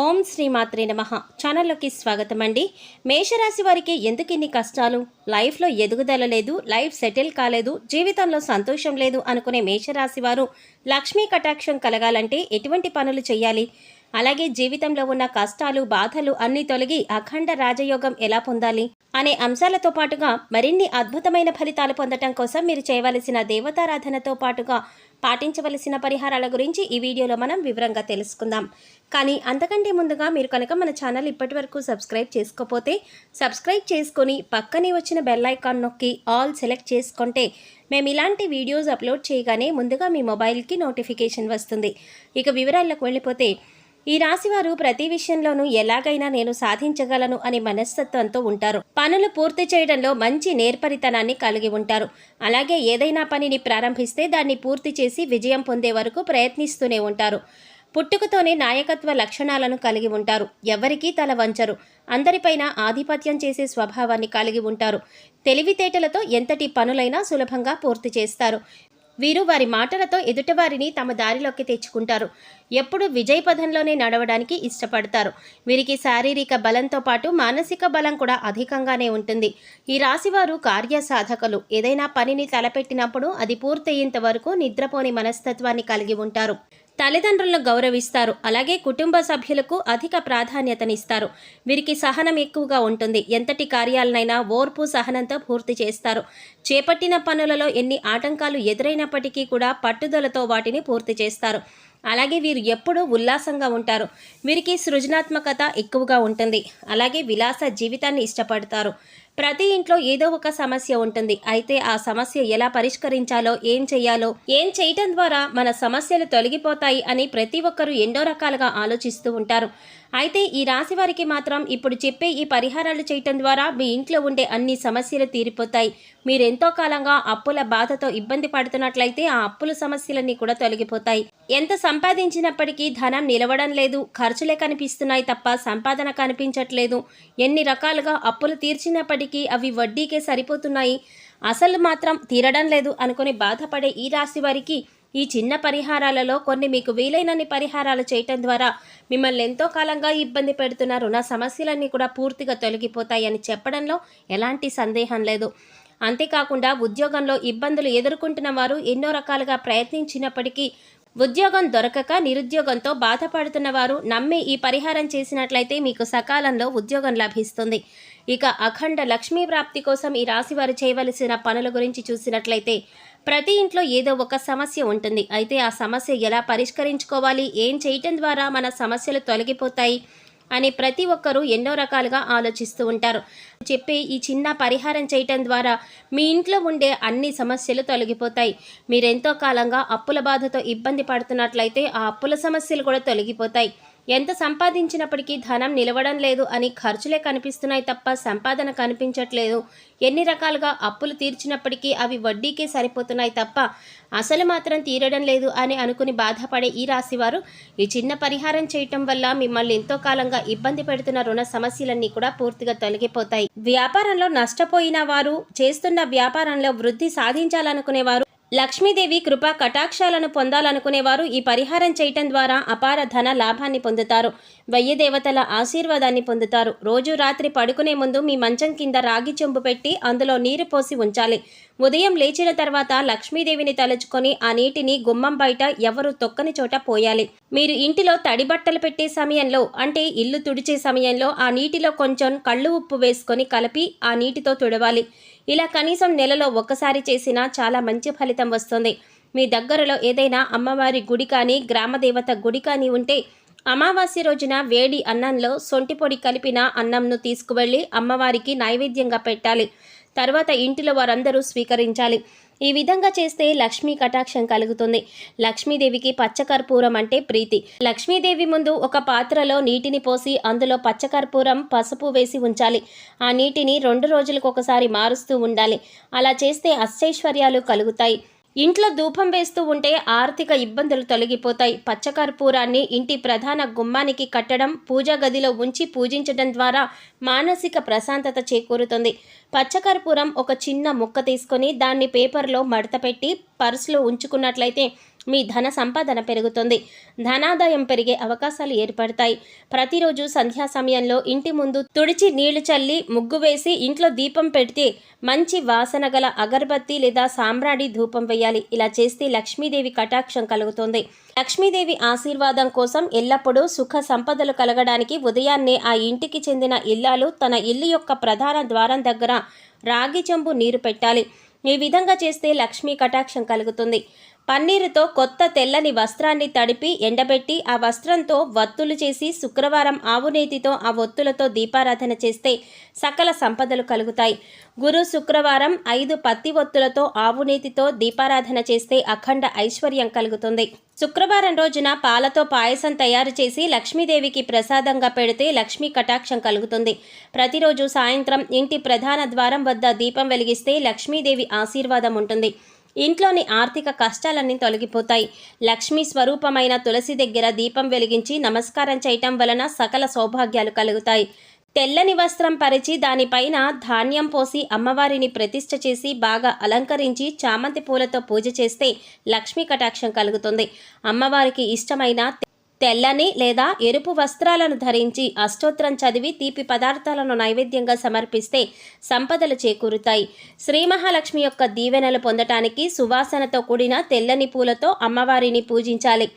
ఓం శ్రీ మాత్రే నమః. ఛానల్లోకి స్వాగతం అండి. మేషరాశి వారికి ఎందుకు ఇన్ని కష్టాలు? లైఫ్లో ఎదుగుదల లేదు, లైఫ్ సెటిల్ కాలేదు, జీవితంలో సంతోషం లేదు అనుకునే మేషరాశి వారు లక్ష్మీ కటాక్షం కలగాలంటే ఎటువంటి పనులు చేయాలి? అలాగే జీవితంలో ఉన్న కష్టాలు, బాధలు అన్నీ తొలగి అఖండ రాజయోగం ఎలా పొందాలి అనే అంశాలతో పాటుగా మరిన్ని అద్భుతమైన ఫలితాలు పొందటం కోసం మీరు చేయవలసిన దేవతారాధనతో పాటుగా పాటించవలసిన పరిహారాల గురించి ఈ వీడియోలో మనం వివరంగా తెలుసుకుందాం. కానీ అంతకంటే ముందుగా మీరు కనుక మన ఛానల్ ఇప్పటివరకు సబ్స్క్రైబ్ చేసుకోకపోతే సబ్స్క్రైబ్ చేసుకొని పక్కనే వచ్చిన బెల్ ఐకాన్ నొక్కి ఆల్ సెలెక్ట్ చేసుకుంటే మేము ఇలాంటి వీడియోస్ అప్లోడ్ చేయగానే ముందుగా మీ మొబైల్కి నోటిఫికేషన్ వస్తుంది. ఇక వివరాల్లోకి వెళ్ళిపోతే, ఈ రాశివారు ప్రతి విషయంలోనూ ఎలాగైనా నేను సాధించగలను అనే మనస్తత్వంతో ఉంటారు. పనులు పూర్తి చేయడంలో మంచి నేర్పరితనాన్ని కలిగి ఉంటారు. అలాగే ఏదైనా పనిని ప్రారంభిస్తే దాన్ని పూర్తి చేసి విజయం పొందే వరకు ప్రయత్నిస్తూనే ఉంటారు. పుట్టుకతోనే నాయకత్వ లక్షణాలను కలిగి ఉంటారు. ఎవరికీ తల వంచరు. అందరిపైన ఆధిపత్యం చేసే స్వభావాన్ని కలిగి ఉంటారు. తెలివితేటలతో ఎంతటి పనులైనా సులభంగా పూర్తి చేస్తారు. వీరు వారి మాటలతో ఎదుటివారిని తమ దారిలోకి తెచ్చుకుంటారు. ఎప్పుడు విజయ పథంలోనే నడవడానికి ఇష్టపడతారు. వీరికి శారీరక బలంతో పాటు మానసిక బలం కూడా అధికంగానే ఉంటుంది. ఈ రాశివారు కార్యసాధకులు. ఏదైనా పనిని తలపెట్టినప్పుడు అది పూర్తయ్యేంత వరకు నిద్రపోని మనస్తత్వాన్ని కలిగి ఉంటారు. తల్లిదండ్రులను గౌరవిస్తారు. అలాగే కుటుంబ సభ్యులకు అధిక ప్రాధాన్యతనిస్తారు. వీరికి సహనం ఎక్కువగా ఉంటుంది. ఎంతటి కార్యాలనైనా ఓర్పు, సహనంతో పూర్తి చేస్తారు. చేపట్టిన పనులలో ఎన్ని ఆటంకాలు ఎదురైనప్పటికీ కూడా పట్టుదలతో వాటిని పూర్తి చేస్తారు. అలాగే వీరు ఎప్పుడూ ఉల్లాసంగా ఉంటారు. వీరికి సృజనాత్మకత ఎక్కువగా ఉంటుంది. అలాగే విలాస జీవితాన్ని ఇష్టపడతారు. ప్రతి ఇంట్లో ఏదో ఒక సమస్య ఉంటుంది. అయితే ఆ సమస్య ఎలా పరిష్కరించాలో, ఏం చేయటం ద్వారా మన సమస్యలు తొలగిపోతాయి అని ప్రతి ఒక్కరూ ఎన్నో రకాలుగా ఆలోచిస్తూ ఉంటారు. అయితే ఈ రాశి వారికి మాత్రం ఇప్పుడు చెప్పే ఈ పరిహారాలు చేయటం ద్వారా మీ ఇంట్లో ఉండే అన్ని సమస్యలు తీరిపోతాయి. మీరెంతో కాలంగా అప్పుల బాధతో ఇబ్బంది పడుతున్నట్లయితే ఆ అప్పుల సమస్యలన్నీ కూడా తొలగిపోతాయి. ఎంత సంపాదించినప్పటికీ ధనం నిలవడం లేదు, ఖర్చులే కనిపిస్తున్నాయి తప్ప సంపాదన కనిపించట్లేదు. ఎన్ని రకాలుగా అప్పులు తీర్చినప్పటికీ అవి వడ్డీకే సరిపోతున్నాయి, అసలు మాత్రం తీరడం లేదు అనుకుని బాధపడే ఈ రాశి వారికి ఈ చిన్న పరిహారాలలో కొన్ని మీకు వీలైనన్ని పరిహారాలు చేయటం ద్వారా మిమ్మల్ని ఎంతో కాలంగా ఇబ్బంది పెడుతున్న రుణ సమస్యలన్నీ కూడా పూర్తిగా తొలగిపోతాయని చెప్పడంలో ఎలాంటి సందేహం లేదు. అంతేకాకుండా ఉద్యోగంలో ఇబ్బందులు ఎదుర్కొంటున్న వారు ఎన్నో రకాలుగా ప్రయత్నించినప్పటికీ ఉద్యోగం దొరకక నిరుద్యోగంతో బాధపడుతున్న వారు నమ్మి ఈ పరిహారం చేసినట్లయితే మీకు సకాలంలో ఉద్యోగం లభిస్తుంది. ఇక అఖండ లక్ష్మీ ప్రాప్తి కోసం ఈ రాశివారు చేయవలసిన పనుల గురించి చూసినట్లయితే, ప్రతి ఇంట్లో ఏదో ఒక సమస్య ఉంటుంది. అయితే ఆ సమస్య ఎలా పరిష్కరించుకోవాలి, ఏం చేయటం ద్వారా మన సమస్యలు తొలగిపోతాయి అని ప్రతి ఒక్కరూ ఎన్నో రకాలుగా ఆలోచిస్తూ ఉంటారు. చెప్పే ఈ చిన్న పరిహారం చేయటం ద్వారా మీ ఇంట్లో ఉండే అన్ని సమస్యలు తొలగిపోతాయి. మీరెంతో కాలంగా అప్పుల బాధతో ఇబ్బంది పడుతున్నట్లయితే ఆ అప్పుల సమస్యలు కూడా తొలగిపోతాయి. ఎంత సంపాదించినప్పటికీ ధనం నిలవడం లేదు అని ఖర్చులే కనిపిస్తున్నాయి తప్ప సంపాదన కనిపించట్లేదు. ఎన్ని రకాలుగా అప్పులు తీర్చినప్పటికీ అవి వడ్డీకే సరిపోతున్నాయి తప్ప అసలు మాత్రం తీరడం లేదు అని అనుకుని బాధపడే ఈ రాశివారు ఈ చిన్న పరిహారం చేయటం వల్ల మిమ్మల్ని ఎంతో కాలంగా ఇబ్బంది పెడుతున్న రుణ సమస్యలన్నీ కూడా పూర్తిగా తొలగిపోతాయి. వ్యాపారంలో నష్టపోయిన వారు, చేస్తున్న వ్యాపారంలో వృద్ధి సాధించాలనుకునేవారు, లక్ష్మీదేవి కృపా కటాక్షాలను పొందాలనుకునేవారు ఈ పరిహారం చేయటం ద్వారా అపార ధన లాభాన్ని పొందుతారు. 1000 దేవతల ఆశీర్వాదాన్ని పొందుతారు. రోజు రాత్రి పడుకునే ముందు మీ మంచం కింద రాగి చెంబు పెట్టి అందులో నీరు పోసి ఉంచాలి. ఉదయం లేచిన తర్వాత లక్ష్మీదేవిని తలుచుకొని ఆ నీటిని గుమ్మం బయట ఎవరు తొక్కని చోట పోయాలి. మీరు ఇంటిలో తడి బట్టలు పెట్టే సమయంలో, అంటే ఇల్లు తుడిచే సమయంలో ఆ నీటిలో కొంచెం కళ్ళు ఉప్పు వేసుకొని కలిపి ఆ నీటితో తుడవాలి. ఇలా కనీసం నెలలో ఒక్కసారి చేసినా చాలా మంచి ఫలితం వస్తుంది. మీ దగ్గరలో ఏదైనా అమ్మవారి గుడి కానీ, గ్రామదేవత గుడి కానీ ఉంటే అమావాస్య రోజున వేడి అన్నంలో సొంటి పొడి కలిపిన అన్నంను తీసుకువెళ్ళి అమ్మవారికి నైవేద్యంగా పెట్టాలి. తర్వాత ఇంటిలో వారందరూ స్వీకరించాలి. ఈ విధంగా చేస్తే లక్ష్మీ కటాక్షం కలుగుతుంది. లక్ష్మీదేవికి పచ్చకర్పూరం అంటే ప్రీతి. లక్ష్మీదేవి ముందు ఒక పాత్రలో నీటిని పోసి అందులో పచ్చకర్పూరం, పసుపు వేసి ఉంచాలి. ఆ నీటిని 2 రోజులకు ఒకసారి మారుస్తూ ఉండాలి. అలా చేస్తే అష్టైశ్వర్యాలు కలుగుతాయి. ఇంట్లో ధూపం వేస్తూ ఉంటే ఆర్థిక ఇబ్బందులు తొలగిపోతాయి. పచ్చకర్పూరాన్ని ఇంటి ప్రధాన గుమ్మానికి కట్టడం, పూజా గదిలో ఉంచి పూజించడం ద్వారా మానసిక ప్రశాంతత చేకూరుతుంది. పచ్చకర్పూరం ఒక చిన్న ముక్క తీసుకొని దాన్ని పేపర్లో మడతపెట్టి పర్సులో ఉంచుకున్నట్లయితే మీ ధన సంపాదన పెరుగుతుంది. ధనాదాయం పెరిగే అవకాశాలు ఏర్పడతాయి. ప్రతిరోజు సంధ్యా సమయంలో ఇంటి ముందు తుడిచి నీళ్లు చల్లి ముగ్గు వేసి ఇంట్లో దీపం పెడితే మంచి వాసన గల అగరబత్తి లేదా సాంబ్రాణి ధూపం వేయాలి. ఇలా చేస్తే లక్ష్మీదేవి కటాక్షం కలుగుతుంది. లక్ష్మీదేవి ఆశీర్వాదం కోసం ఎల్లప్పుడూ సుఖ సంపదలు కలగడానికి ఉదయాన్నే ఆ ఇంటికి చెందిన ఇల్లాలు తన ఇల్లు యొక్క ప్రధాన ద్వారం దగ్గర రాగి చెంబు నీరు పెట్టాలి. ఈ విధంగా చేస్తే లక్ష్మీ కటాక్షం కలుగుతుంది. పన్నీరుతో కొత్త తెల్లని వస్త్రాన్ని తడిపి ఎండబెట్టి ఆ వస్త్రంతో వత్తులు చేసి శుక్రవారం ఆవునేతితో ఆ ఒత్తులతో దీపారాధన చేస్తే సకల సంపదలు కలుగుతాయి. గురు శుక్రవారం 5 పత్తి ఒత్తులతో ఆవునేతితో దీపారాధన చేస్తే అఖండ ఐశ్వర్యం కలుగుతుంది. శుక్రవారం రోజున పాలతో పాయసం తయారు చేసి లక్ష్మీదేవికి ప్రసాదంగా పెడితే లక్ష్మీ కటాక్షం కలుగుతుంది. ప్రతిరోజు సాయంత్రం ఇంటి ప్రధాన ద్వారం వద్ద దీపం వెలిగిస్తే లక్ష్మీదేవి ఆశీర్వాదం ఉంటుంది. ఇంట్లోని ఆర్థిక కష్టాలన్నీ తొలగిపోతాయి. లక్ష్మీ స్వరూపమైన తులసి దగ్గర దీపం వెలిగించి నమస్కారం చేయటం వలన సకల సౌభాగ్యాలు కలుగుతాయి. తెల్లని వస్త్రం పరిచి దానిపైన ధాన్యం పోసి అమ్మవారిని ప్రతిష్ఠ చేసి బాగా అలంకరించి చామంతి పూలతో పూజ చేస్తే లక్ష్మీ కటాక్షం కలుగుతుంది. అమ్మవారికి ఇష్టమైన తెల్లని లేదా ఎరుపు వస్త్రాలను ధరించి అష్టోత్తరం చదివి తీపి పదార్థాలను నైవేద్యంగా సమర్పిస్తే సంపదలు చేకూరుతాయి. శ్రీ మహాలక్ష్మి యొక్క దీవెనలు పొందటానికి సువాసనతో కూడిన తెల్లని పూలతో అమ్మవారిని పూజించాలి.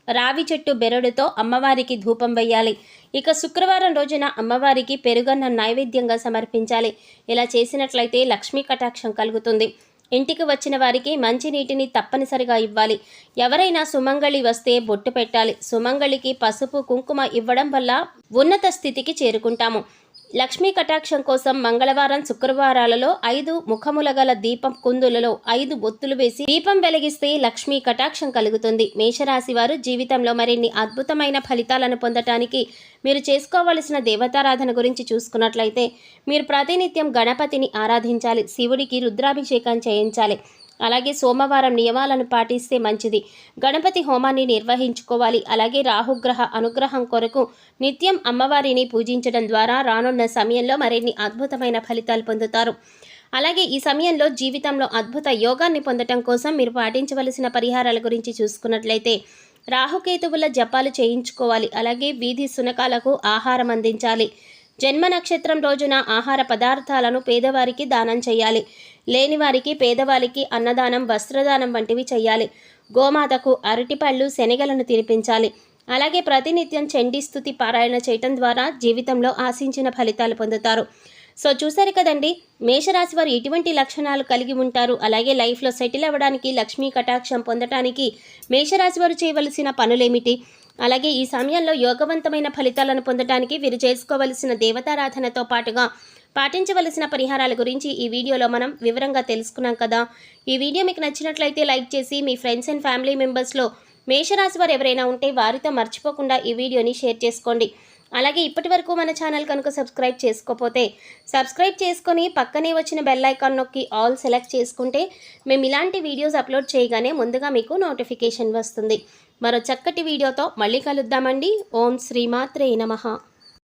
రావి చెట్టు బెరడుతో అమ్మవారికి ధూపం వేయాలి. ఇక శుక్రవారం రోజున అమ్మవారికి పెరుగన్నం నైవేద్యంగా సమర్పించాలి. ఇలా చేసినట్లయితే లక్ష్మీ కటాక్షం కలుగుతుంది. ఇంటికి వచ్చిన వారికి మంచినీటిని తప్పనిసరిగా ఇవ్వాలి. ఎవరైనా సుమంగళి వస్తే బొట్టు పెట్టాలి. సుమంగళికి పసుపు కుంకుమ ఇవ్వడం వల్ల ఉన్నత స్థితికి చేరుకుంటాము. లక్ష్మీ కటాక్షం కోసం మంగళవారం శుక్రవారాలలో 5 ముఖముల గల దీపం కుందులలో 5 ఒత్తులు వేసి దీపం వెలిగిస్తే లక్ష్మీ కటాక్షం కలుగుతుంది. మేషరాశి వారు జీవితంలో మరిన్ని అద్భుతమైన ఫలితాలను పొందటానికి మీరు చేసుకోవలసిన దేవతారాధన గురించి చూసుకున్నట్లయితే మీరు ప్రతినిత్యం గణపతిని ఆరాధించాలి. శివుడికి రుద్రాభిషేకం చేయించాలి. అలాగే సోమవారం నియమాలను పాటిస్తే మంచిది. గణపతి హోమాన్ని నిర్వహించుకోవాలి. అలాగే రాహుగ్రహ అనుగ్రహం కొరకు నిత్యం అమ్మవారిని పూజించడం ద్వారా రానున్న సమయంలో మరిన్ని అద్భుతమైన ఫలితాలు పొందుతారు. అలాగే ఈ సమయంలో జీవితంలో అద్భుత యోగాన్ని పొందటం కోసం మీరు పాటించవలసిన పరిహారాల గురించి చూసుకున్నట్లయితే రాహుకేతువుల జపాలు చేయించుకోవాలి. అలాగే వీధి శునకాలకు ఆహారం అందించాలి. జన్మ నక్షత్రం రోజున ఆహార పదార్థాలను పేదవారికి దానం చేయాలి. లేనివారికి పేదవారికి అన్నదానం వస్త్రదానం వంటివి చేయాలి. గోమాతకు అరటిపళ్ళు శనగలను తినిపించాలి. అలాగే ప్రతినిత్యం చండీస్తుతి పారాయణ చేయటం ద్వారా జీవితంలో ఆశించిన ఫలితాలు పొందుతారు. సో చూసారు కదండి, మేషరాశి వారు ఎటువంటి లక్షణాలు కలిగి ఉంటారు, అలాగే లైఫ్లో సెటిల్ అవ్వడానికి లక్ష్మీ కటాక్షం పొందడానికి మేషరాశి వారు చేయవలసిన పనులేమిటి, అలాగే ఈ సమయంలో యోగవంతమైన ఫలితాలను పొందడానికి వీరు చేసుకోవలసిన దేవతారాధనతో పాటుగా పాటించవలసిన పరిహారాల గురించి ఈ వీడియోలో మనం వివరంగా తెలుసుకున్నాం కదా. ఈ వీడియో మీకు నచ్చినట్లయితే లైక్ చేసి మీ ఫ్రెండ్స్ అండ్ ఫ్యామిలీ మెంబర్స్లో మేషరాశి వారు ఎవరైనా ఉంటే వారితో మర్చిపోకుండా ఈ వీడియోని షేర్ చేసుకోండి. అలాగే ఇప్పటి వరకు మన ఛానల్ కనుక సబ్స్క్రైబ్ చేసుకోకపోతే సబ్స్క్రైబ్ చేసుకొని పక్కనే వచ్చిన బెల్ ఐకాన్ నొక్కి ఆల్ సెలెక్ట్ చేసుకుంటే మేము ఇలాంటి వీడియోస్ అప్లోడ్ చేయగానే ముందుగా మీకు నోటిఫికేషన్ వస్తుంది. మరో చక్కటి వీడియోతో మళ్ళీ కలుద్దామండి. ఓం శ్రీమాత్రే నమః.